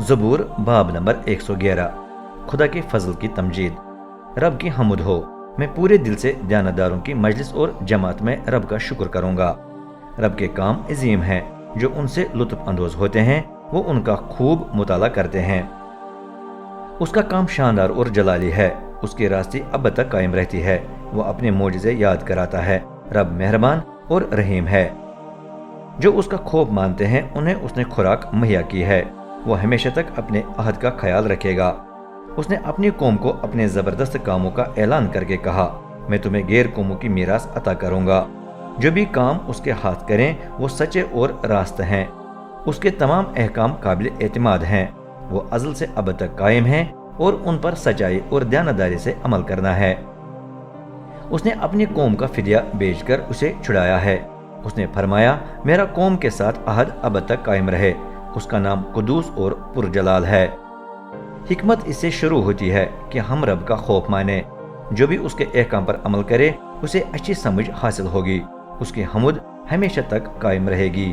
ज़बूर बाब नंबर 111। खुदा के फजल की तमजीद। रब की हमुद हो, मैं पूरे दिल से दयानतदारों की मजलिस और जमात में रब का शुक्र करूँगा। रब के काम अजीम हैं, जो उनसे लुत्फ अंदोज होते हैं वो उनका खूब मुताला करते हैं। उसका काम शानदार और जलाली है, उसकी रास्ते अब तक कायम रहती है, वो अपने मोजज़े याद कराता है। रब मेहरबान और रहीम है। जो उसका खौफ मानते हैं उन्हें उसने खुराक मुहैया की है, वो हमेशा तक अपने अहद का ख्याल रखेगा। उसने अपनी कौम को अपने ज़बरदस्त कामों का ऐलान करके कहा, मैं तुम्हें गैर कौमों की मीरास अता करूँगा। जो भी काम उसके हाथ करें वो सच्चे और रास्त हैं। उसके तमाम अहकाम काबिल एतमाद हैं, वो अज़ल से अब तक कायम हैं और उन पर सच्चाई और दयानतदारी से अमल करना है। उसने अपनी कौम का फिदिया बेचकर उसे छुड़ाया है। उसने फरमाया, मेरा कौम के साथ अहद अब तक कायम रहे। उसका नाम कुदूस और पुरजलाल है। हिकमत इससे शुरू होती है कि हम रब का खौफ माने। जो भी उसके अहकाम पर अमल करे उसे अच्छी समझ हासिल होगी, उसकी हमुद हमेशा तक कायम रहेगी।